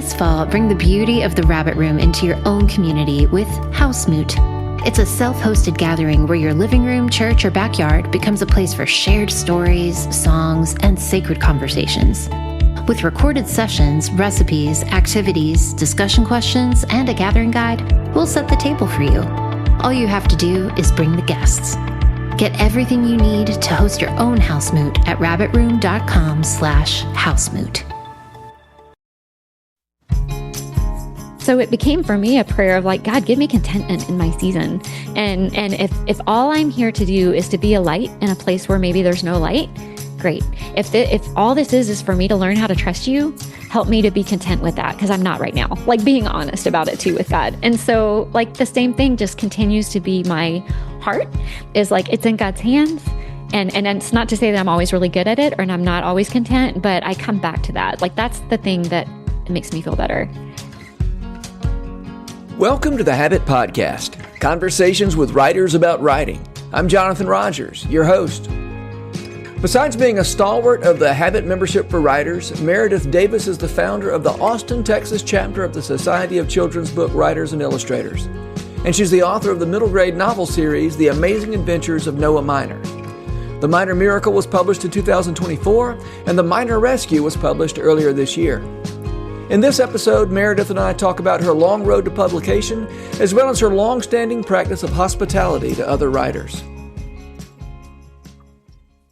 This fall, bring the beauty of the Rabbit Room into your own community with House Moot. It's a self-hosted gathering where your living room, church, or backyard becomes a place for shared stories, songs, and sacred conversations. With recorded sessions, recipes, activities, discussion questions, and a gathering guide, we'll set the table for you. All you have to do is bring the guests. Get everything you need to host your own House Moot at rabbitroom.com/housemoot. So it became for me a prayer of like, God, give me contentment in my season. And if all I'm here to do is to be a light in a place where maybe there's no light, great. If all this is for me to learn how to trust you, help me to be content with that, because I'm not right now. Like being honest about it too with God. And so like the same thing just continues to be my heart, is like it's in God's hands. And it's not to say that I'm always really good at it or I'm not always content, but I come back to that. Like that's the thing that makes me feel better. Welcome to the Habit Podcast, conversations with writers about writing. I'm Jonathan Rogers, your host. Besides being a stalwart of the Habit Membership for Writers, Meredith Davis is the founder of the Austin, Texas chapter of the Society of Children's Book Writers and Illustrators. And she's the author of the middle grade novel series, The Amazing Adventures of Noah Minor. The Minor Miracle was published in 2024, and The Minor Rescue was published earlier this year. In this episode, Meredith and I talk about her long road to publication, as well as her long-standing practice of hospitality to other writers.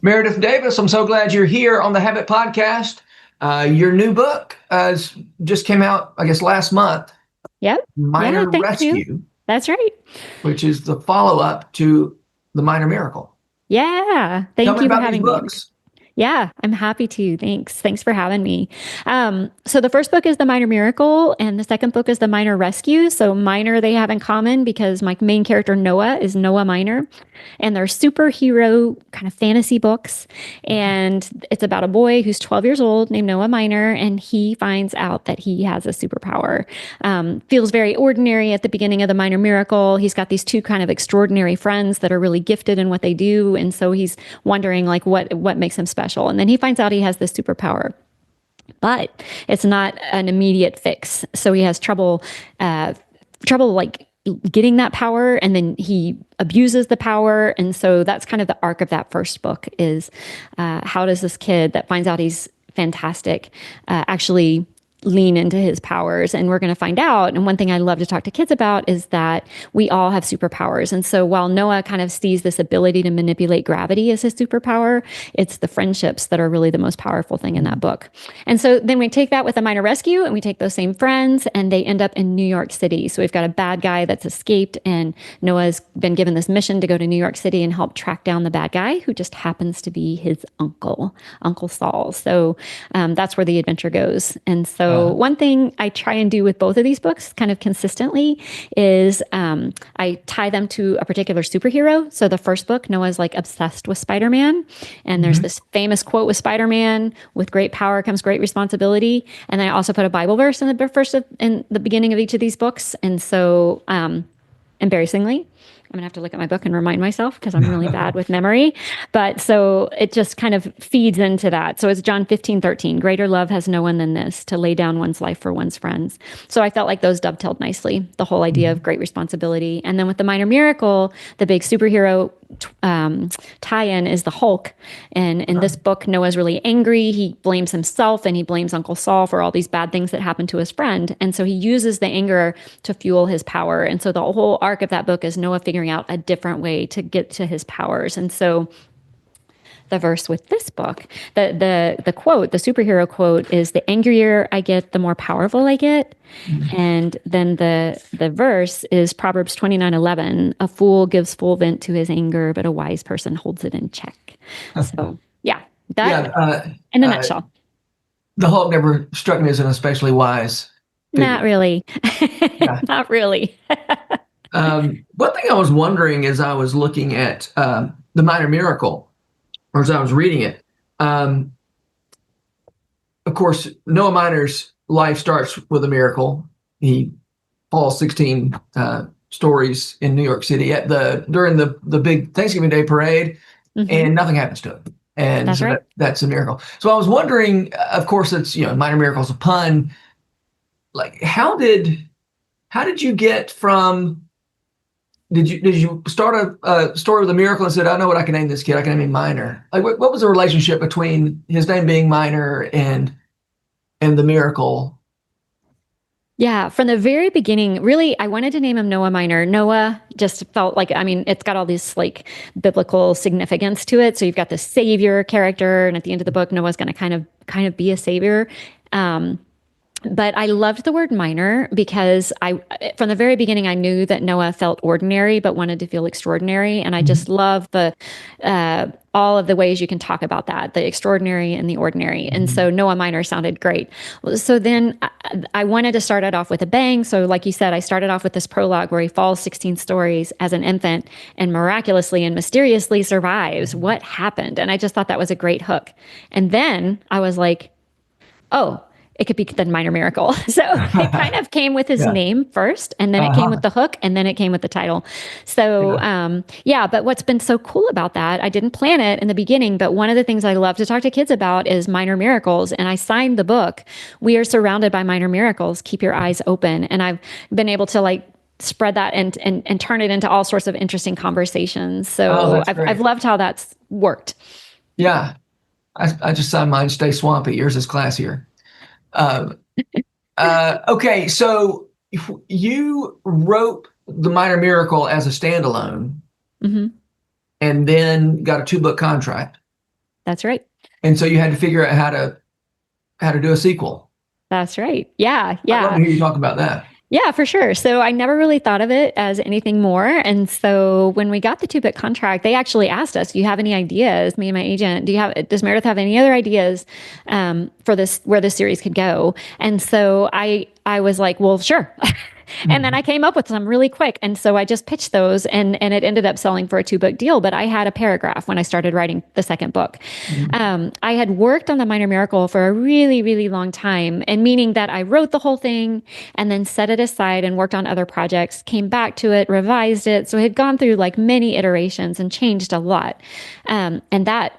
Meredith Davis, I'm so glad you're here on the Habit Podcast. Your new book just came out, I guess, last month. Yep. Minor Rescue. That's right. Which is the follow-up to The Minor Miracle. Yeah. Thank you for having me. Books. Yeah, I'm happy to. Thanks for having me. So the first book is The Minor Miracle, and the second book is The Minor Rescue. So minor they have in common because my main character, Noah, is Noah Minor, and they're superhero kind of fantasy books. And it's about a boy who's 12 years old named Noah Minor, and he finds out that he has a superpower. Feels very ordinary at the beginning of The Minor Miracle. He's got these two kind of extraordinary friends that are really gifted in what they do, and so he's wondering like what makes him special. And then he finds out he has this superpower, but it's not an immediate fix. So he has trouble like getting that power, and then he abuses the power. And so that's kind of the arc of that first book is how does this kid that finds out he's fantastic actually lean into his powers. And we're going to find out. And one thing I love to talk to kids about is that we all have superpowers. And so while Noah kind of sees this ability to manipulate gravity as his superpower, it's the friendships that are really the most powerful thing in that book. And so then we take that with A Minor Rescue, and we take those same friends, and they end up in New York City. So we've got a bad guy that's escaped, and Noah's been given this mission to go to New York City and help track down the bad guy, who just happens to be his Uncle Saul. So that's where the adventure goes. And so one thing I try and do with both of these books kind of consistently is I tie them to a particular superhero. So the first book, Noah's like obsessed with Spider-Man. And there's this famous quote with Spider-Man, with great power comes great responsibility. And I also put a Bible verse in the beginning of each of these books. And so embarrassingly, I'm going to have to look at my book and remind myself because I'm really bad with memory. But so it just kind of feeds into that. So it's John 15:13. Greater love has no one than this, to lay down one's life for one's friends. So I felt like those dovetailed nicely, the whole idea of great responsibility. And then with The Minor Miracle, the big superhero tie-in is the Hulk. And in this book, Noah's really angry. He blames himself and he blames Uncle Saul for all these bad things that happened to his friend. And so he uses the anger to fuel his power. And so the whole arc of that book is Noah figuring out a different way to get to his powers. And so the verse with this book, the quote, the superhero quote is, the angrier I get, the more powerful I get. And then the verse is Proverbs 29:11. A fool gives full vent to his anger, but a wise person holds it in check. So in a nutshell. The Hulk never struck me as an especially wise figure. Not really. Not really. One thing I was wondering as I was looking at The Minor Miracle, or as I was reading it, of course, Noah Minor's life starts with a miracle. He falls 16 stories in New York City during the big Thanksgiving Day parade, and nothing happens to him. And that's right. That's a miracle. So I was wondering, of course, it's, Minor Miracle's a pun. like, how did you get from, did you start a story with a miracle and said, I know what I can name this kid. I can name him Minor. Like, what was the relationship between his name being Minor and the miracle? Yeah, from the very beginning, really, I wanted to name him Noah Minor. Noah just felt like, I mean, it's got all this like biblical significance to it. So you've got the savior character, and at the end of the book, Noah's going to kind of be a savior. But I loved the word minor because from the very beginning, I knew that Noah felt ordinary but wanted to feel extraordinary, and I just love all of the ways you can talk about that, the extraordinary and the ordinary. And so Noah Minor sounded great. So then I wanted to start it off with a bang. So like you said, I started off with this prologue where he falls 16 stories as an infant and miraculously and mysteriously survives. What happened? And I just thought that was a great hook. And then I was like, oh, it could be the Minor Miracle. So it kind of came with his name first, and then it came with the hook, and then it came with the title. So but what's been so cool about that, I didn't plan it in the beginning, but one of the things I love to talk to kids about is minor miracles. And I signed the book, We Are Surrounded by Minor Miracles, Keep Your Eyes Open. And I've been able to like spread that and turn it into all sorts of interesting conversations. So I've loved how that's worked. Yeah. I just signed mine, Stay Swampy. Yours is classier. Okay, so you wrote The Minor Miracle as a standalone, and then got a 2-book contract. That's right. And so you had to figure out how to do a sequel. That's right. Yeah. I'd love to hear you talk about that. Yeah, for sure. So I never really thought of it as anything more. And so when we got the 2-book contract, they actually asked us, do you have any ideas? Me and my agent, does Meredith have any other ideas for this, where this series could go? And so I was like, well, sure. And then I came up with some really quick. And so I just pitched those, and it ended up selling for a 2-book deal. But I had a paragraph when I started writing the second book. I had worked on The Minor Miracle for a really, really long time, and meaning that I wrote the whole thing and then set it aside and worked on other projects, came back to it, revised it. So it had gone through like many iterations and changed a lot. And that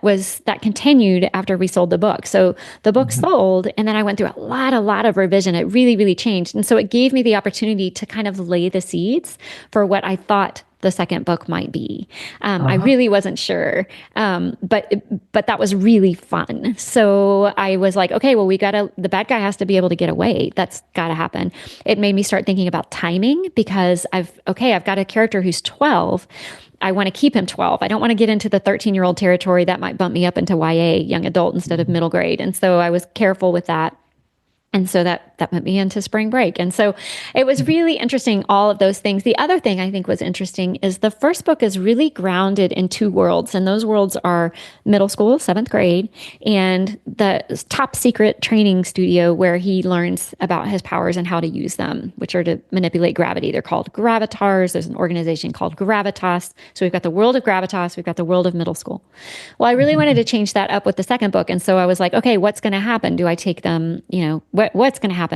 continued after we sold the book. So the book sold, and then I went through a lot of revision. It really, really changed. And so it gave me the opportunity to kind of lay the seeds for what I thought the second book might be. I really wasn't sure, but that was really fun. So I was like, okay, well, the bad guy has to be able to get away. That's got to happen. It made me start thinking about timing, because I've got a character who's 12. I want to keep him 12. I don't want to get into the 13-year-old territory that might bump me up into YA, young adult, instead of middle grade. And so I was careful with that. And so that put me into spring break. And so it was really interesting, all of those things. The other thing I think was interesting is the first book is really grounded in 2 worlds. And those worlds are middle school, 7th grade, and the top secret training studio where he learns about his powers and how to use them, which are to manipulate gravity. They're called Gravitars. There's an organization called Gravitas. So we've got the world of Gravitas. We've got the world of middle school. Well, I really wanted to change that up with the second book. And so I was like, okay, what's going to happen? Do I take them, what's going to happen?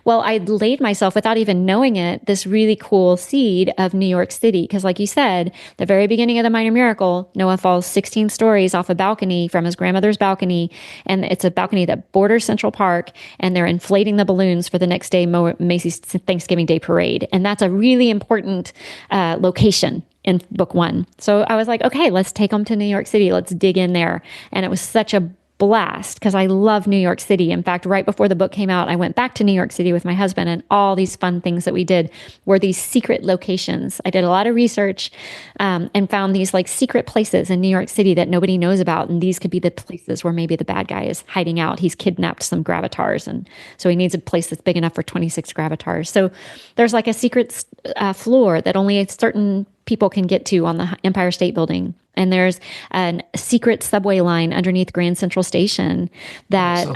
Well, I laid myself, without even knowing it, this really cool seed of New York City. Because like you said, the very beginning of The Minor Miracle, Noah falls 16 stories off a balcony from his grandmother's balcony. And it's a balcony that borders Central Park. And they're inflating the balloons for the next day Macy's Thanksgiving Day Parade. And that's a really important location in book 1. So I was like, okay, let's take them to New York City. Let's dig in there. And it was such a blast because I love New York City. In fact, right before the book came out, I went back to New York City with my husband, and all these fun things that we did were these secret locations. I did a lot of research and found these like secret places in New York City that nobody knows about. And these could be the places where maybe the bad guy is hiding out. He's kidnapped some gravitars. And so he needs a place that's big enough for 26 gravitars. So there's like a secret floor that only certain people can get to on the Empire State Building. And there's a secret subway line underneath Grand Central Station that,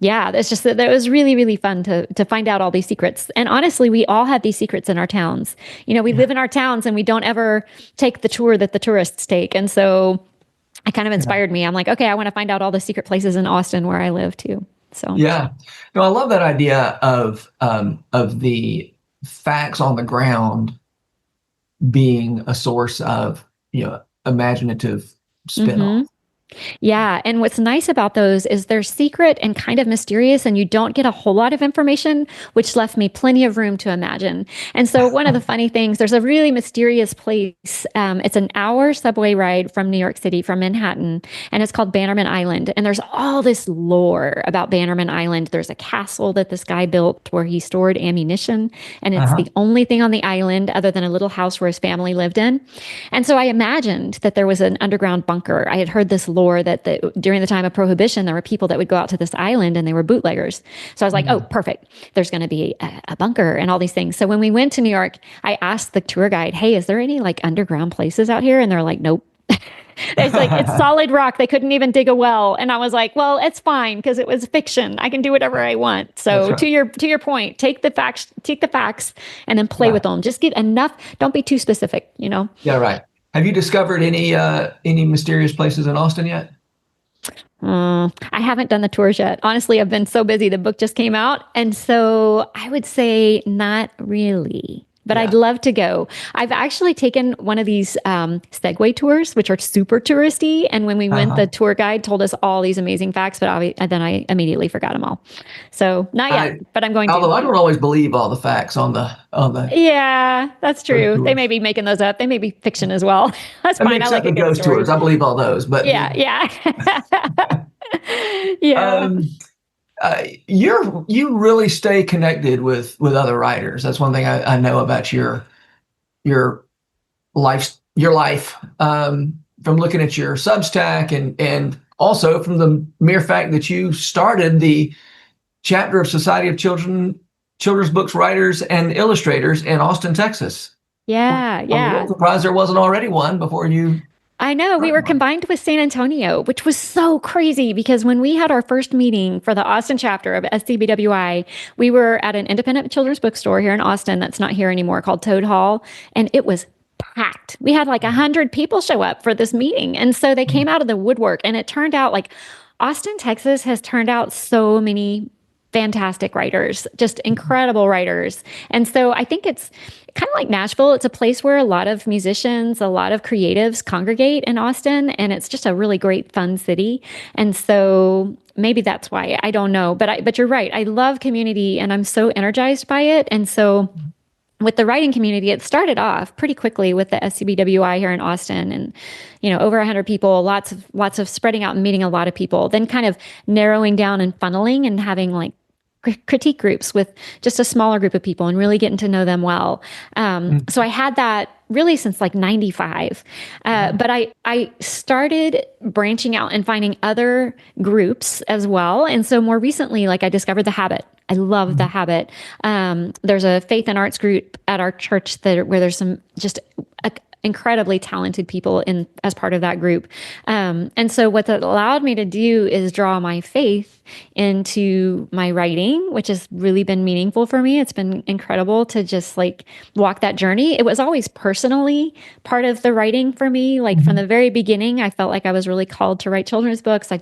it's just that it was really, really fun to find out all these secrets. And honestly, we all have these secrets in our towns. We live in our towns and we don't ever take the tour that the tourists take. And so it kind of inspired me. I'm like, okay, I want to find out all the secret places in Austin where I live too. So, yeah, no, I love that idea of the facts on the ground being a source of, imaginative spin-off. Yeah. And what's nice about those is they're secret and kind of mysterious, and you don't get a whole lot of information, which left me plenty of room to imagine. And so, one of the funny things, there's a really mysterious place. It's an hour subway ride from New York City, from Manhattan, and it's called Bannerman Island. And there's all this lore about Bannerman Island. There's a castle that this guy built where he stored ammunition, and it's Uh-huh. the only thing on the island other than a little house where his family lived in. And so I imagined that there was an underground bunker. I had heard this lore that during the time of Prohibition, there were people that would go out to this island and they were bootleggers. So I was like, oh, perfect. There's going to be a bunker and all these things. So when we went to New York, I asked the tour guide, hey, is there any like underground places out here? And they're like, nope. It's like, it's solid rock. They couldn't even dig a well. And I was like, well, it's fine because it was fiction. I can do whatever I want. That's So right. to your point, take the facts and then play with Right. them. Just get enough. Don't be too specific, you know? Yeah, right. Have you discovered any mysterious places in Austin yet? I haven't done the tours yet. Honestly, I've been so busy. The book just came out. And so I would say not really, but I'd Yeah. love to go. I've actually taken one of these Segway tours, which are super touristy. And when we went, Uh-huh. the tour guide told us all these amazing facts, but then I immediately forgot them all. So not yet, but I'm going Although to. I don't always believe all the facts on the Yeah, that's true. They tours. may be making those up. They may be fiction as well. That's I mean, fine. I except like a the good ghost story. tours. I believe all those. But Yeah, yeah. Yeah. um, you really stay connected with other writers. That's one thing I know about your life from looking at your Substack and also from the mere fact that you started the chapter of Society of Children's Books Writers and Illustrators in Austin, Texas. Yeah, I'm a little yeah. surprised there wasn't already one before you I know we started were one. combined with San Antonio, which was so crazy because when we had our first meeting for the Austin chapter of SCBWI, we were at an independent children's bookstore here in Austin that's not here anymore called Toad Hall, and it was packed. We had like 100 people show up for this meeting. And so they came out of the woodwork, and it turned out like Austin, Texas has turned out so many fantastic writers, just incredible writers. And so I think it's kind of like Nashville. It's a place where a lot of musicians, a lot of creatives congregate in Austin, and it's just a really great, fun city. And so maybe that's why. I don't know, but you're right. I love community, and I'm so energized by it. And so with the writing community, it started off pretty quickly with the SCBWI here in Austin, and over 100 people, lots of spreading out and meeting a lot of people. Then kind of narrowing down and funneling and having like critique groups with just a smaller group of people and really getting to know them well. So I had that really since like 95. But I started branching out and finding other groups as well. And so more recently, like I discovered The Habit. I love The Habit. There's a faith and arts group at our church where there's some just incredibly talented people in as part of that group. And so what that allowed me to do is draw my faith into my writing, which has really been meaningful for me. It's been incredible to just like walk that journey. It was always personally part of the writing for me. Like from the very beginning, I felt like I was really called to write children's books. I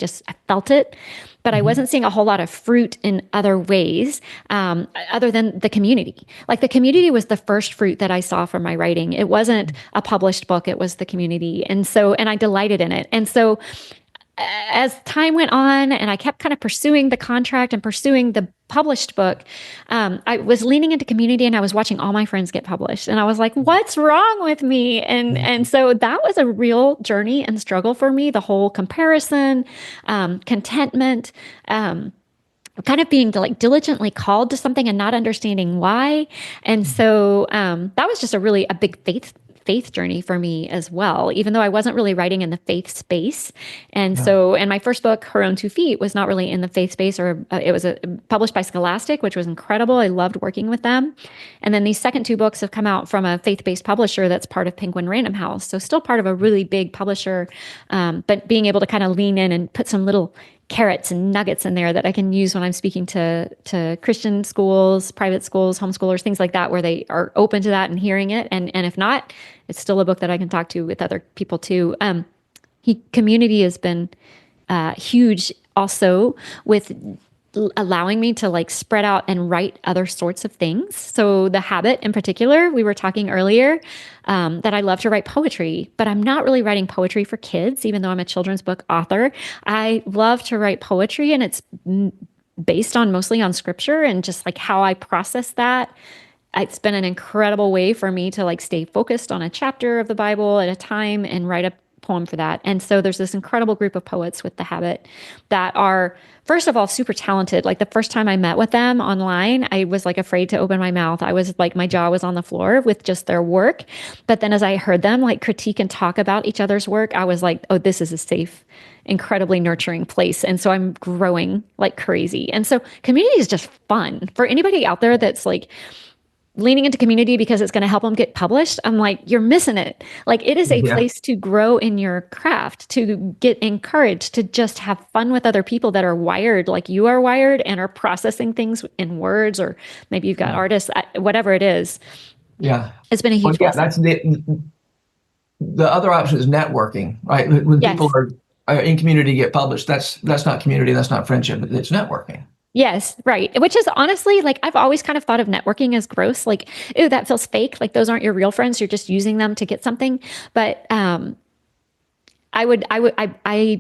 felt it. But I wasn't seeing a whole lot of fruit in other ways, other than the community. Like the community was the first fruit that I saw from my writing. It wasn't a published book, it was the community. And I delighted in it. And so as time went on and I kept kind of pursuing the contract and pursuing the published book, I was leaning into community, and I was watching all my friends get published. And I was like, what's wrong with me? And so that was a real journey and struggle for me, the whole comparison, contentment, kind of being like diligently called to something and not understanding why. And so that was just a big faith journey for me as well, even though I wasn't really writing in the faith space. And and my first book, Her Own 2 Feet, was not really in the faith space, or it was published by Scholastic, which was incredible. I loved working with them. And then these second 2 books have come out from a faith-based publisher that's part of Penguin Random House. So still part of a really big publisher, but being able to kind of lean in and put some little carrots and nuggets in there that I can use when I'm speaking to Christian schools, private schools, homeschoolers, things like that, where they are open to that and hearing it. And if not, it's still a book that I can talk to with other people too. Community has been huge also with allowing me to like spread out and write other sorts of things. So the habit in particular, we were talking earlier, that I love to write poetry, but I'm not really writing poetry for kids, even though I'm a children's book author. I love to write poetry, and it's based on mostly on scripture and just like how I process that. It's been an incredible way for me to like stay focused on a chapter of the Bible at a time and write a poem for that. And so there's this incredible group of poets with the habit that are, first of all, super talented. Like the first time I met with them online, I was like afraid to open my mouth. I was like, my jaw was on the floor with just their work. But then as I heard them like critique and talk about each other's work, I was like, oh, this is a safe, incredibly nurturing place. And so I'm growing like crazy. And so community is just fun for anybody out there that's like leaning into community because it's going to help them get published. I'm like, you're missing it. Like it is a place to grow in your craft, to get encouraged, to just have fun with other people that are wired like you are wired and are processing things in words, or maybe you've got artists, whatever it is. Yeah. It's been a huge blessing. That's the other option is networking, right? When people are in community get published, that's not community, that's not friendship, it's networking. Yes, right. Which is honestly, like, I've always kind of thought of networking as gross. Like, ooh, that feels fake. Like, those aren't your real friends. You're just using them to get something. But I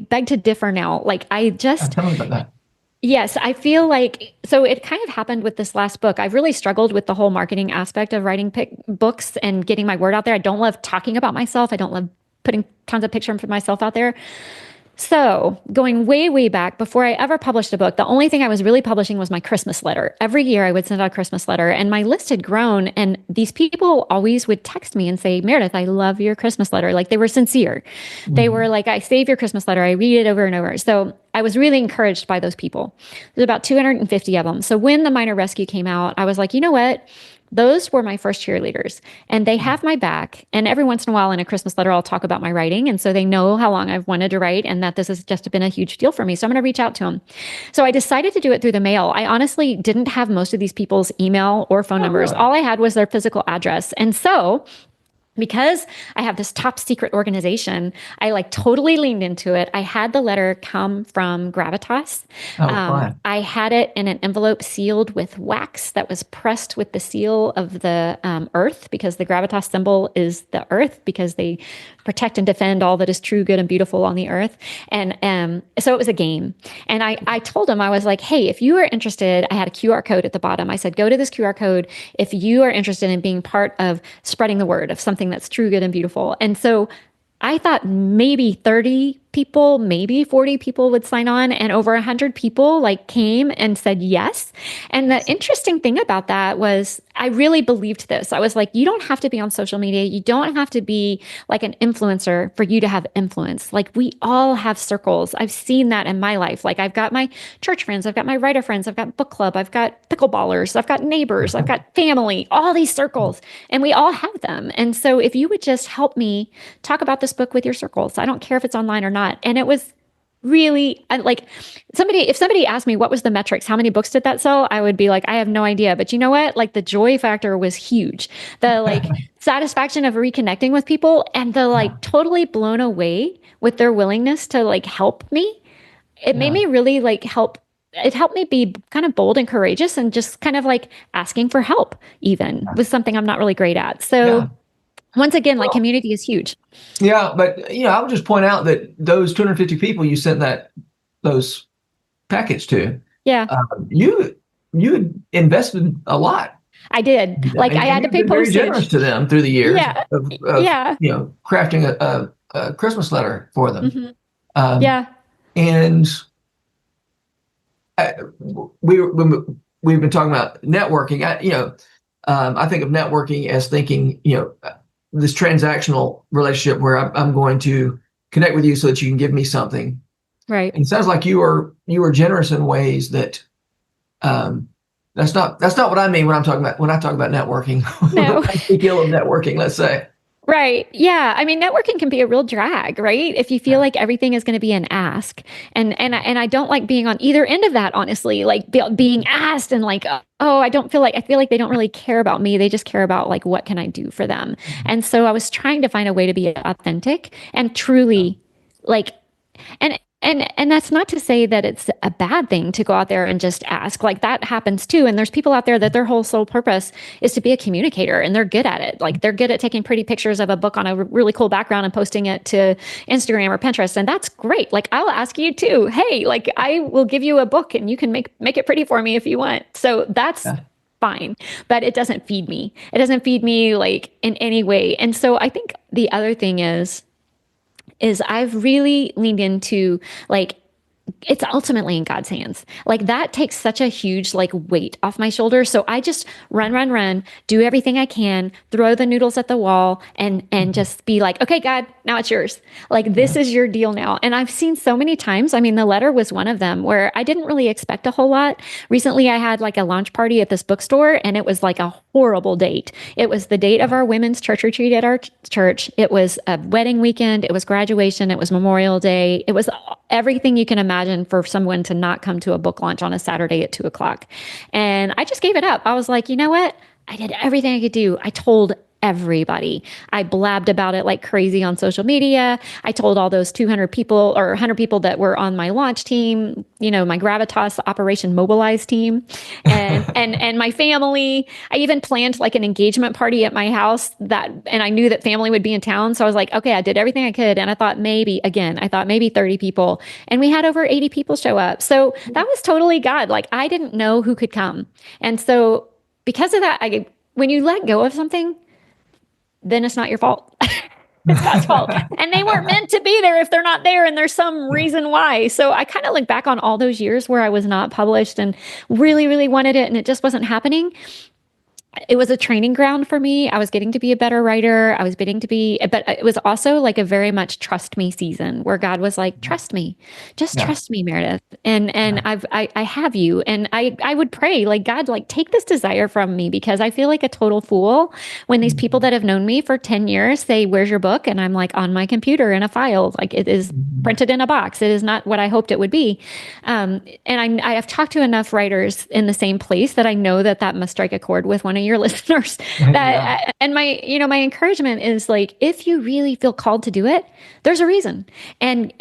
beg to differ now. Like, Tell me about that. Yes, I feel like, so it kind of happened with this last book. I've really struggled with the whole marketing aspect of writing books and getting my word out there. I don't love talking about myself. I don't love putting tons of pictures of myself out there. So going way, way back, before I ever published a book, the only thing I was really publishing was my Christmas letter. Every year I would send out a Christmas letter, and my list had grown. And these people always would text me and say, Meredith, I love your Christmas letter. Like, they were sincere. Mm-hmm. They were like, I save your Christmas letter. I read it over and over. So I was really encouraged by those people. There's about 250 of them. So when the Minor Rescue came out, I was like, you know what? Those were my first cheerleaders, and they have my back. And every once in a while in a Christmas letter, I'll talk about my writing. And so they know how long I've wanted to write and that this has just been a huge deal for me. So I'm going to reach out to them. So I decided to do it through the mail. I honestly didn't have most of these people's email or phone numbers. Really? All I had was their physical address. And so because I have this top secret organization, I like totally leaned into it. I had the letter come from Gravitas. I had it in an envelope sealed with wax that was pressed with the seal of the earth, because the Gravitas symbol is the earth, because they protect and defend all that is true, good, and beautiful on the earth. And so it was a game. And I told them, I was like, hey, if you are interested, I had a QR code at the bottom. I said, go to this QR code if you are interested in being part of spreading the word of something that's true, good, and beautiful. And so I thought maybe 30 people, maybe 40 people would sign on, and over 100 people like came and said yes. And the interesting thing about that was I really believed this. I was like, you don't have to be on social media. You don't have to be like an influencer for you to have influence. Like, we all have circles. I've seen that in my life. Like, I've got my church friends, I've got my writer friends, I've got book club, I've got pickleballers, I've got neighbors, I've got family, all these circles, and we all have them. And so if you would just help me talk about this book with your circles, I don't care if it's online or not. And it was really like, if somebody asked me what was the metrics, how many books did that sell, I would be like, I have no idea. But you know what? Like, the joy factor was huge. The like satisfaction of reconnecting with people, and the like totally blown away with their willingness to like help me. It made me really like it helped me be kind of bold and courageous, and just kind of like asking for help even was something I'm not really great at. So once again, like, community is huge. Yeah, but I would just point out that those 250 people you sent those packets to, you invested a lot. I did. Like, I had to pay postage. Very generous to them through the years. Of crafting a Christmas letter for them. Mm-hmm. And we've been talking about networking. I think of networking as thinking, this transactional relationship where I'm going to connect with you so that you can give me something. Right. And it sounds like you are generous in ways that that's not what I mean when I talk about networking. No. The deal of networking, let's say. Right. Yeah. I mean, networking can be a real drag, right? If you feel like everything is going to be an ask. And I don't like being on either end of that, honestly, like being asked and like, I feel like they don't really care about me. They just care about like, what can I do for them? And so I was trying to find a way to be authentic and truly like, and And that's not to say that it's a bad thing to go out there and just ask. Like that happens too. And there's people out there that their whole sole purpose is to be a communicator, and they're good at it. Like they're good at taking pretty pictures of a book on a really cool background and posting it to Instagram or Pinterest. And that's great. Like I'll ask you too. Hey, like I will give you a book and you can make it pretty for me if you want. So that's fine, but it doesn't feed me. It doesn't feed me like in any way. And so I think the other thing is I've really leaned into like, it's ultimately in God's hands. Like that takes such a huge like weight off my shoulders. So I just run, do everything I can, throw the noodles at the wall and just be like, okay, God, now it's yours. Like this is your deal now. And I've seen so many times, I mean, the letter was one of them where I didn't really expect a whole lot. Recently, I had like a launch party at this bookstore and it was like a horrible date. It was the date of our women's church retreat at our church. It was a wedding weekend. It was graduation. It was Memorial Day. It was everything you can imagine for someone to not come to a book launch on a Saturday at 2:00. And I just gave it up. I was like, you know what? I did everything I could do. I told everybody. I blabbed about it like crazy on social media. I told all those 200 people or 100 people that were on my launch team, you know, my Gravitas Operation Mobilize team and my family. I even planned like an engagement party at my house and I knew that family would be in town. So I was like, okay, I did everything I could. And I thought maybe 30 people, and we had over 80 people show up. So that was totally God. Like I didn't know who could come. And so because of that, when you let go of something, then it's not your fault. It's God's fault. And they weren't meant to be there if they're not there, and there's some reason why. So I kind of look back on all those years where I was not published and really, really wanted it and it just wasn't happening. It was a training ground for me. I was getting to be a better writer. But it was also like a very much trust me season where God was like, trust me, just trust me, Meredith. And I have you. And I would pray like, God, like take this desire from me, because I feel like a total fool when these people that have known me for 10 years say, where's your book? And I'm like on my computer in a file, like it is printed in a box. It is not what I hoped it would be. And I have talked to enough writers in the same place that I know that must strike a chord with one of your listeners. And my encouragement is like, if you really feel called to do it, there's a reason. And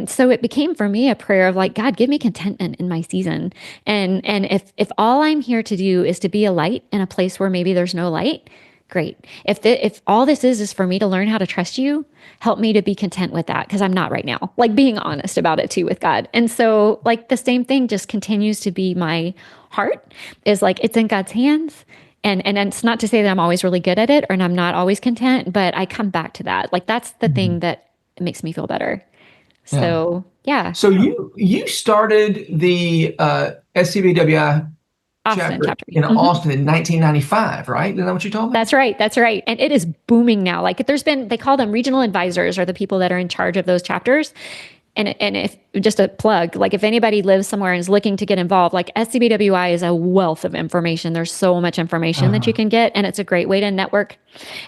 so it became for me a prayer of like, God, give me contentment in my season. And if all I'm here to do is to be a light in a place where maybe there's no light, great. If all this is for me to learn how to trust you, help me to be content with that, because I'm not right now. Like being honest about it too with God. And so like the same thing just continues to be my heart, is like it's in God's hands. And it's not to say that I'm always really good at it or I'm not always content, but I come back to that. Like that's the thing that makes me feel better. So yeah. So you started the SCBWI chapter in Austin in 1995, right? Isn't that what you told me? That's right. That's right. And it is booming now. Like they call them regional advisors, or the people that are in charge of those chapters. And if just a plug, like if anybody lives somewhere and is looking to get involved, like SCBWI is a wealth of information. There's so much information that you can get, and it's a great way to network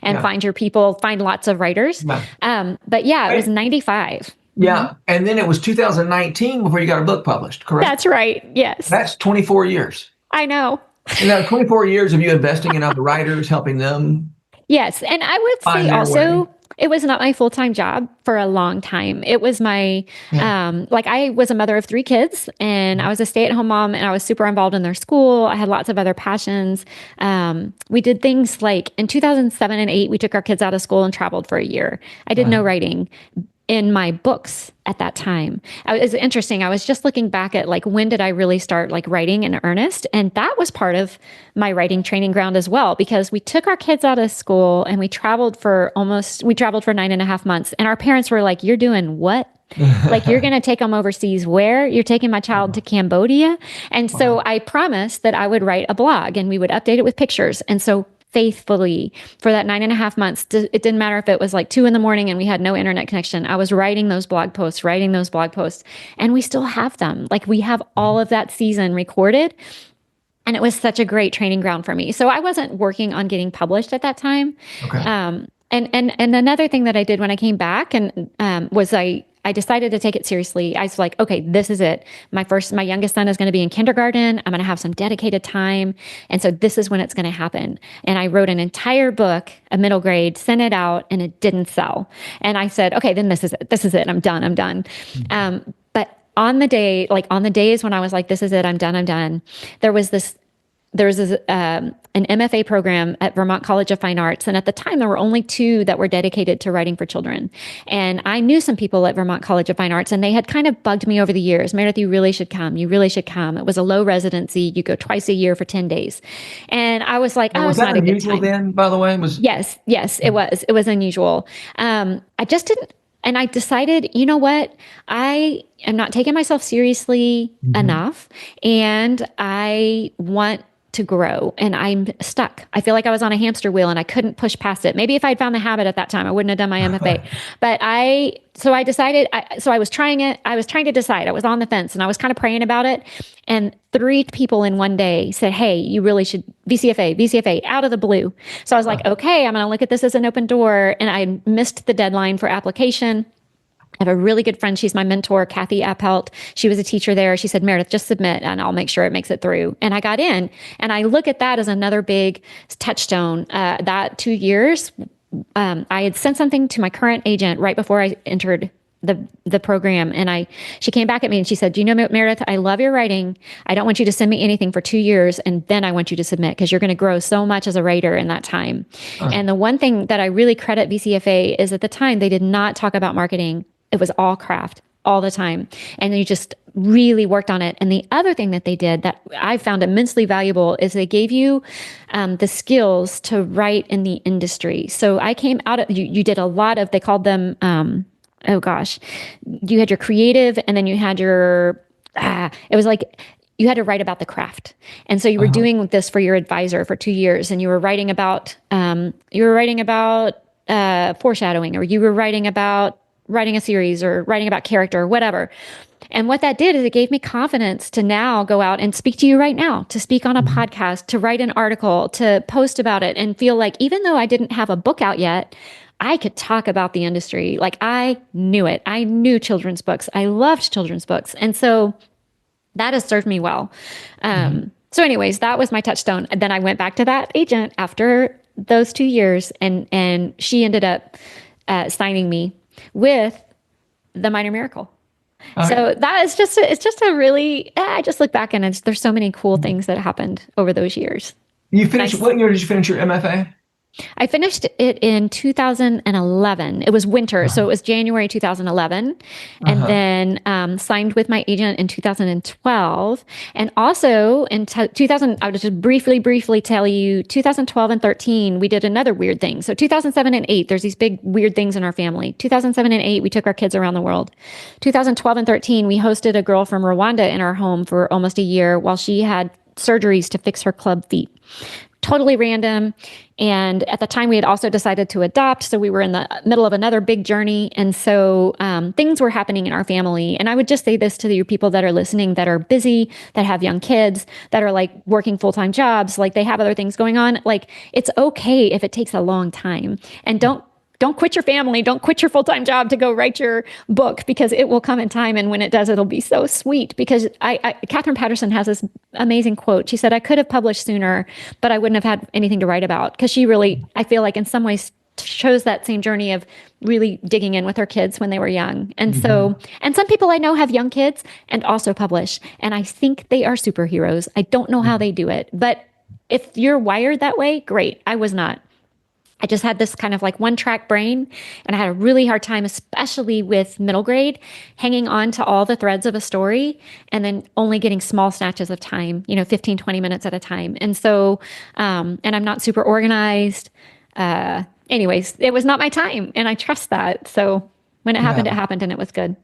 and find your people, find lots of writers. But yeah, it was 95. Yeah. And then it was 2019 before you got a book published, correct? That's right. Yes. That's 24 years. I know. And now 24 years of you investing in other writers, helping them. Yes. And I would say also, it was not my full-time job for a long time. It was my, I was a mother of 3 kids, and I was a stay-at-home mom, and I was super involved in their school. I had lots of other passions. We did things like in 2007 and 2008, we took our kids out of school and traveled for a year. I did no writing in my books at that time. It was interesting. I was just looking back at like, when did I really start like writing in earnest? And that was part of my writing training ground as well, because we took our kids out of school and we traveled for 9.5 months. And our parents were like, you're doing what? Like, you're going to take them overseas where? You're taking my child to Cambodia? And so I promised that I would write a blog and we would update it with pictures. And so faithfully for that 9.5 months, it didn't matter if it was like 2 a.m. and we had no internet connection. I was writing those blog posts, and we still have them. Like, we have all of that season recorded. And it was such a great training ground for me. So I wasn't working on getting published at that time. Okay. And another thing that I did when I came back was I I decided to take it seriously. I was like, okay, this is it. My youngest son is going to be in kindergarten. I'm going to have some dedicated time. And so this is when it's going to happen. And I wrote an entire book, a middle grade, sent it out, and it didn't sell. And I said, okay, then this is it. This is it. I'm done. I'm done. But on the days when I was like, this is it. I'm done. There was this an MFA program at Vermont College of Fine Arts. And at the time, there were only 2 that were dedicated to writing for children. And I knew some people at Vermont College of Fine Arts, and they had kind of bugged me over the years. Meredith, you really should come. You really should come. It was a low residency. You go twice a year for 10 days. And I was like, oh, was it's that not a good unusual time. then, by the way? Yes, it was. It was unusual. I just didn't. And I decided, you know what? I am not taking myself seriously enough, and I want to grow, and I'm stuck. I feel like I was on a hamster wheel and I couldn't push past it. Maybe if I'd found the habit at that time, I wouldn't have done my MFA. But I decided, I was trying it. I was trying to decide. I was on the fence and I was kind of praying about it. And 3 people in one day said, hey, you really should VCFA out of the blue. So I was like, okay, I'm going to look at this as an open door. And I missed the deadline for application. I have a really good friend. She's my mentor, Kathy Appelt. She was a teacher there. She said, Meredith, just submit and I'll make sure it makes it through. And I got in. And I look at that as another big touchstone. That 2 years, I had sent something to my current agent right before I entered the program. And she came back at me and she said, do you know, Meredith, I love your writing. I don't want you to send me anything for 2 years. And then I want you to submit because you're going to grow so much as a writer in that time. And the one thing that I really credit VCFA is at the time, they did not talk about marketing. It was all craft all the time. And you just really worked on it. And the other thing that they did that I found immensely valuable is they gave you the skills to write in the industry. So I came out of, you did a lot of, they called them, you had your creative and then you had your, it was like, you had to write about the craft. And so you were doing this for your advisor for 2 years and you were writing about foreshadowing, or you were writing about writing a series or writing about character or whatever. And what that did is it gave me confidence to now go out and speak to you right now, to speak on a podcast, to write an article, to post about it, and feel like even though I didn't have a book out yet, I could talk about the industry. Like I knew it. I knew children's books. I loved children's books. And so that has served me well. So anyways, that was my touchstone. And then I went back to that agent after those 2 years and she ended up signing me with The Minor Miracle. So that is it's just a really, I just look back and there's so many cool things that happened over those years. You finished, what year did you finish your MFA? I finished it in 2011. It was winter, so it was January 2011, and then signed with my agent in 2012. And also in 2000, I would just briefly tell you, 2012 and 13, we did another weird thing. So 2007 and 8, there's these big weird things in our family. 2007 and 8, we took our kids around the world. 2012 and 13, we hosted a girl from Rwanda in our home for almost a year while she had surgeries to fix her club feet. Totally random. And at the time we had also decided to adopt. So we were in the middle of another big journey. And so things were happening in our family. And I would just say this to you people that are listening, that are busy, that have young kids, that are like working full-time jobs, like they have other things going on. Like it's okay if it takes a long time, and don't quit your family. Don't quit your full-time job to go write your book, because it will come in time. And when it does, it'll be so sweet. Because Catherine Patterson has this amazing quote. She said, I could have published sooner, but I wouldn't have had anything to write about. Because she really, I feel like in some ways shows that same journey of really digging in with her kids when they were young. And so, and some people I know have young kids and also publish. And I think they are superheroes. I don't know how they do it. But if you're wired that way, great. I was not. I just had this kind of like one track brain, and I had a really hard time, especially with middle grade, hanging on to all the threads of a story and then only getting small snatches of time, 15, 20 minutes at a time. And so, and I'm not super organized. Anyways, it was not my time, and I trust that. So when it happened, it happened, and it was good.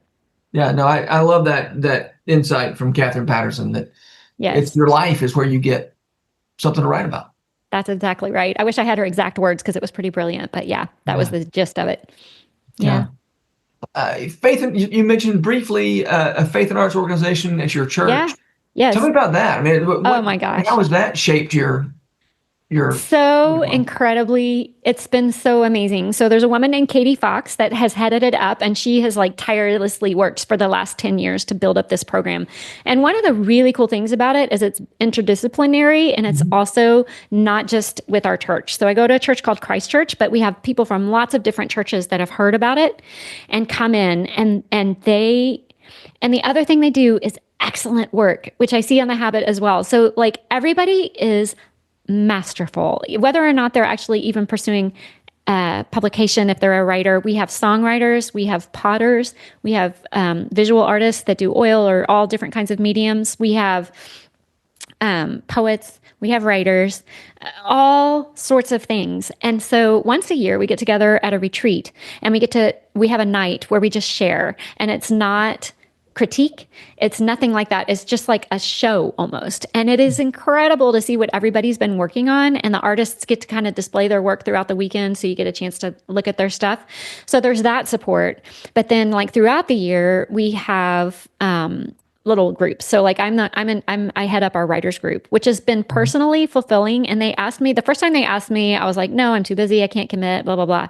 Yeah, no, I love that insight from Catherine Patterson, that it's your life is where you get something to write about. That's exactly right. I wish I had her exact words because it was pretty brilliant. But that was the gist of it. Yeah. Faith, you mentioned briefly a faith and arts organization at your church. Yeah. Yes. Tell me about that. I mean, oh my gosh, how has that shaped your So incredibly, it's been so amazing. So there's a woman named Katie Fox that has headed it up, and she has like tirelessly worked for the last 10 years to build up this program. And one of the really cool things about it is it's interdisciplinary, and it's also not just with our church. So I go to a church called Christ Church, but we have people from lots of different churches that have heard about it and come in, and the other thing they do is excellent work, which I see on the Habit as well. So like everybody is masterful, whether or not they're actually even pursuing publication. If they're a writer, we have songwriters, we have potters, we have visual artists that do oil or all different kinds of mediums. We have poets, we have writers, all sorts of things. And so once a year we get together at a retreat, and we have a night where we just share, and it's not critique. It's nothing like that. It's just like a show almost. And it is incredible to see what everybody's been working on. And the artists get to kind of display their work throughout the weekend. So you get a chance to look at their stuff. So there's that support. But then like throughout the year, we have, little groups. So like I head up our writers group, which has been personally fulfilling. And the first time they asked me, I was like, no, I'm too busy. I can't commit, blah, blah, blah.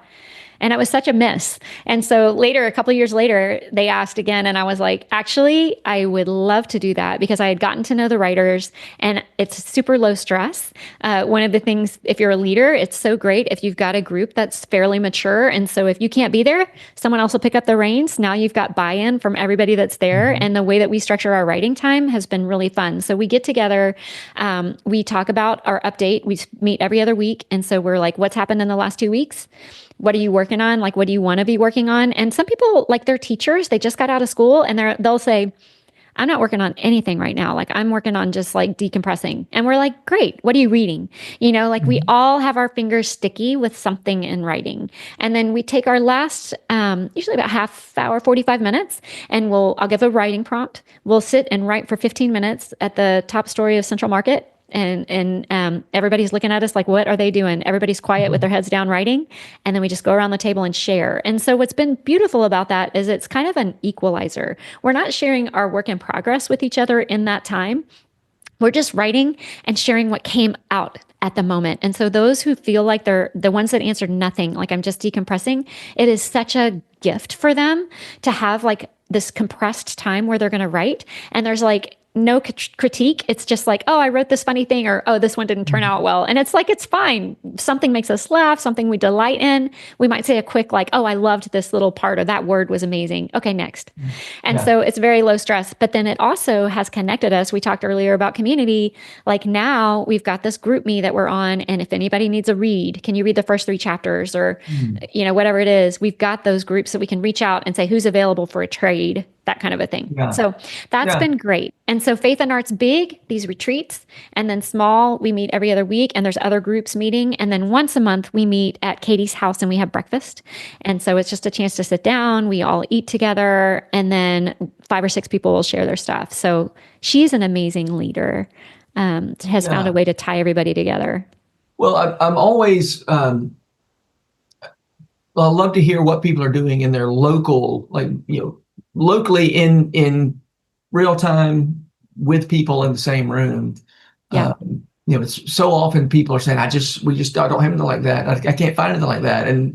And it was such a miss. And so later, a couple of years later, they asked again. And I was like, actually, I would love to do that, because I had gotten to know the writers, and it's super low stress. One of the things, if you're a leader, it's so great if you've got a group that's fairly mature. And so if you can't be there, someone else will pick up the reins. Now you've got buy-in from everybody that's there. And the way that we structure our writing time has been really fun. So we get together, we talk about our update. We meet every other week. And so we're like, what's happened in the last 2 weeks? What are you working on? Like, what do you want to be working on? And some people, like, they're teachers, they just got out of school, and they'll say, I'm not working on anything right now. Like, I'm working on just like decompressing. And we're like, great. What are you reading? Like we all have our fingers sticky with something in writing. And then we take our last, usually about half hour, 45 minutes, and I'll give a writing prompt. We'll sit and write for 15 minutes at the top story of Central Market. And everybody's looking at us like, what are they doing? Everybody's quiet with their heads down writing. And then we just go around the table and share. And so what's been beautiful about that is it's kind of an equalizer. We're not sharing our work in progress with each other in that time. We're just writing and sharing what came out at the moment. And so those who feel like they're the ones that answered nothing, like I'm just decompressing, it is such a gift for them to have like this compressed time where they're going to write. And there's like no critique. It's just like, oh, I wrote this funny thing, or, oh, this one didn't turn out well. And it's like, it's fine. Something makes us laugh, something we delight in. We might say a quick like, oh, I loved this little part, or that word was amazing. Okay, next. And so it's very low stress, but then it also has connected us. We talked earlier about community. Like now we've got this group me that we're on. And if anybody needs a read, can you read the first 3 chapters, or, whatever it is, we've got those groups that we can reach out and say, who's available for a trade, that kind of a thing. So that's been great. And so Faith and Art's big, these retreats, and then small, we meet every other week, and there's other groups meeting. And then once a month we meet at Katie's house and we have breakfast. And so it's just a chance to sit down, we all eat together, and then 5 or 6 people will share their stuff. So she's an amazing leader, has found a way to tie everybody together. Well, I'm always, I love to hear what people are doing in their local, locally in real time with people in the same room. It's so often people are saying, I don't have anything like that. I can't find anything like that. And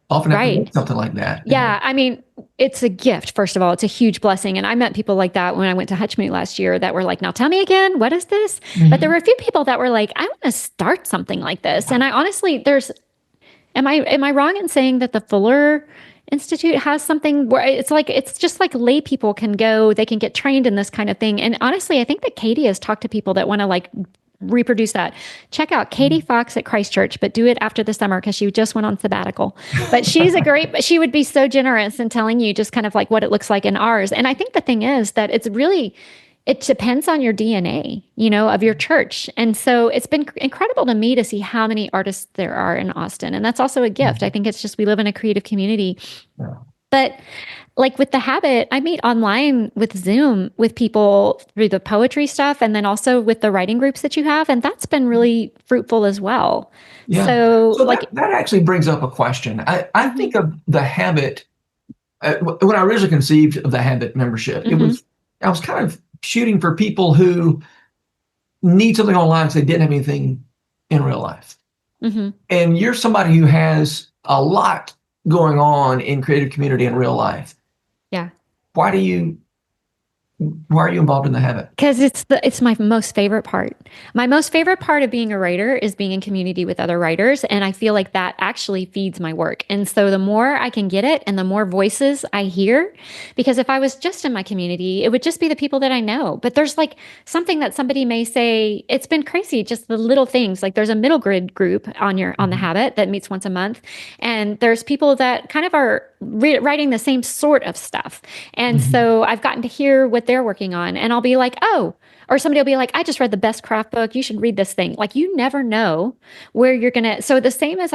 often have to make something like that. I mean, it's a gift. First of all, it's a huge blessing. And I met people like that when I went to Hutchmoot last year that were like, now tell me again, what is this? But there were a few people that were like, I want to start something like this. And I honestly, am I wrong in saying that the Fuller Institute has something where it's just like lay people can go, they can get trained in this kind of thing. And honestly, I think that Katie has talked to people that want to like reproduce that. Check out Katie Fox at Christ Church, but do it after the summer because she just went on sabbatical. But she would be so generous in telling you just kind of like what it looks like in ours. And I think the thing is that it depends on your DNA, of your church. And so it's been incredible to me to see how many artists there are in Austin. And that's also a gift. I think it's just, we live in a creative community. But like with the Habit, I meet online with Zoom with people through the poetry stuff, and then also with the writing groups that you have. And that's been really fruitful as well. So that actually brings up a question. I think of the Habit, when I originally conceived of the Habit membership, I was kind of shooting for people who need something online because they didn't have anything in real life. Mm-hmm. And you're somebody who has a lot going on in creative community in real life. Yeah. Why are you involved in the habit? Because it's my most favorite part. My most favorite part of being a writer is being in community with other writers, and I feel like that actually feeds my work. And so the more I can get it, and the more voices I hear, because if I was just in my community, it would just be the people that I know. But there's like something that somebody may say. It's been crazy, just the little things. Like there's a middle grade group on the habit that meets once a month, and there's people that kind of are writing the same sort of stuff. And so I've gotten to hear what they're working on, and I'll be like, oh, or somebody will be like, I just read the best craft book. You should read this thing. Like, you never know where you're going to. So the same as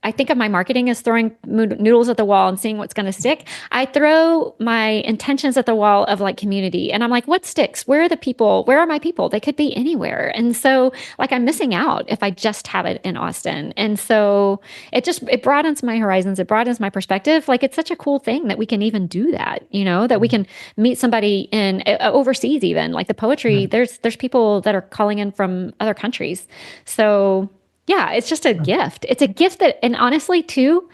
I think of my marketing as throwing noodles at the wall and seeing what's going to stick. I throw my intentions at the wall of like community, and I'm like, what sticks? Where are the people? Where are my people? They could be anywhere. And so like I'm missing out if I just have it in Austin. And so it broadens my horizons. It broadens my perspective. Like it's such a cool thing that we can even do that, that we can meet somebody in overseas, even like the poetry. There's people that are calling in from other countries. So yeah, it's just a gift. It's a gift and honestly, too,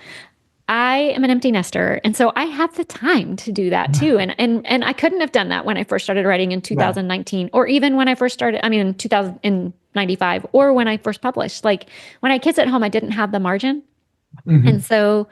I am an empty nester. And so I have the time to do that, too. And I couldn't have done that when I first started writing in 2019, or even when I first started, in 1995, or when I first published. Like when I had kids at home, I didn't have the margin. And so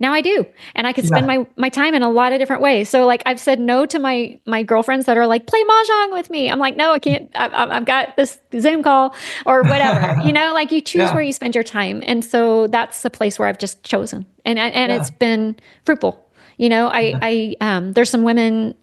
now I do. And I can spend my time in a lot of different ways. So like I've said no to my girlfriends that are like, play Mahjong with me. I'm like, no, I can't. I've got this Zoom call or whatever, like you choose where you spend your time. And so that's the place where I've just chosen. And it's been fruitful. There's some women,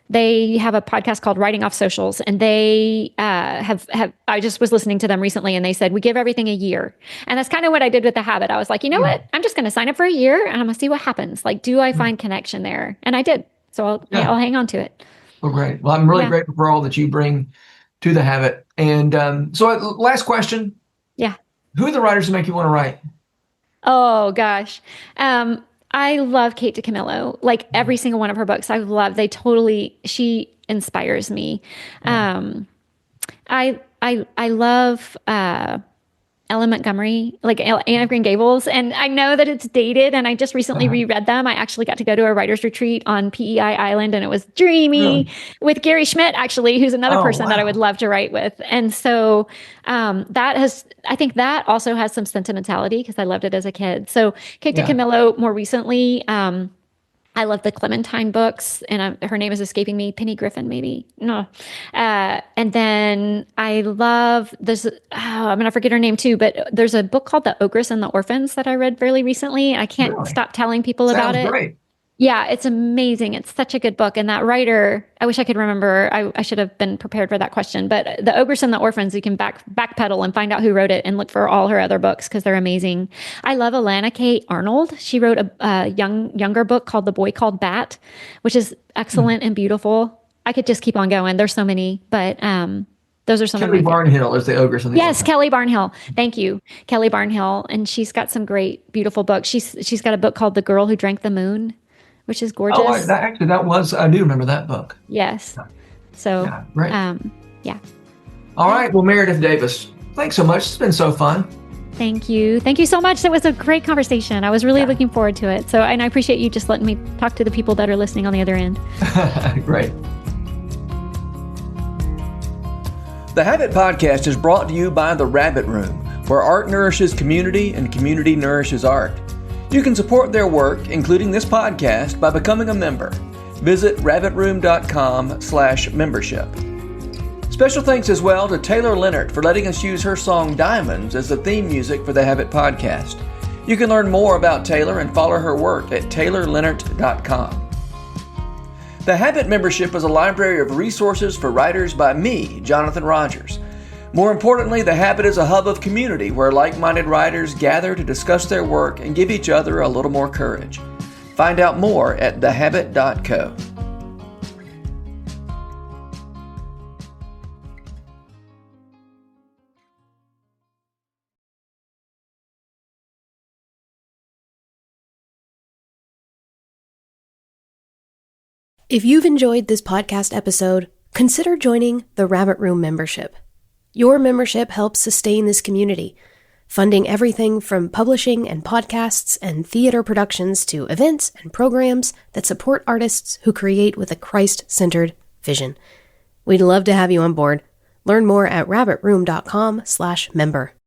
they have a podcast called Writing Off Socials, and they I just was listening to them recently, and they said, we give everything a year. And that's kind of what I did with the habit. I was like, you know what? I'm just going to sign up for a year and I'm going to see what happens. Like, do I find connection there? And I did. So I'll hang on to it. Well, great. Well, I'm really grateful for all that you bring to the habit. And so last question. Yeah. Who are the writers who make you want to write? Oh, gosh. I love Kate DiCamillo, like every single one of her books. She inspires me. I love, Ellen Montgomery, like Anne of Green Gables. And I know that it's dated, and I just recently reread them. I actually got to go to a writer's retreat on PEI Island, and it was dreamy with Gary Schmidt, actually, who's another person that I would love to write with. And so I think that also has some sentimentality because I loved it as a kid. So Kate DiCamillo more recently, I love the Clementine books, and her name is escaping me. Penny Griffin, maybe. No. And then I love this. I'm going to forget her name too, but there's a book called The Ogress and the Orphans that I read fairly recently. I can't stop telling people about it. Great. Yeah, it's amazing. It's such a good book. And that writer, I wish I could remember. I should have been prepared for that question. But The Ogress and the Orphans, you can backpedal and find out who wrote it and look for all her other books because they're amazing. I love Alana K. Arnold. She wrote a younger book called The Boy Called Bat, which is excellent and beautiful. I could just keep on going. There's so many, but those are some Kelly of my Barnhill is the Ogress and the Orphans. Kelly Barnhill. Thank you, Kelly Barnhill. And she's got some great, beautiful books. She's got a book called The Girl Who Drank the Moon, which is gorgeous. I do remember that book. Yes. So, great. yeah. All right. Well, Meredith Davis, thanks so much. It's been so fun. Thank you. Thank you so much. That was a great conversation. I was really looking forward to it. And I appreciate you just letting me talk to the people that are listening on the other end. Great. The Habit Podcast is brought to you by The Rabbit Room, where art nourishes community and community nourishes art. You can support their work, including this podcast, by becoming a member. Visit rabbitroom.com/membership. Special thanks as well to Taylor Leonard for letting us use her song Diamonds as the theme music for the Habit Podcast. You can learn more about Taylor and follow her work at taylorleonard.com. The Habit Membership is a library of resources for writers by me, Jonathan Rogers. More importantly, The Habit is a hub of community where like-minded writers gather to discuss their work and give each other a little more courage. Find out more at thehabit.co. If you've enjoyed this podcast episode, consider joining the Rabbit Room membership. Your membership helps sustain this community, funding everything from publishing and podcasts and theater productions to events and programs that support artists who create with a Christ-centered vision. We'd love to have you on board. Learn more at rabbitroom.com/member.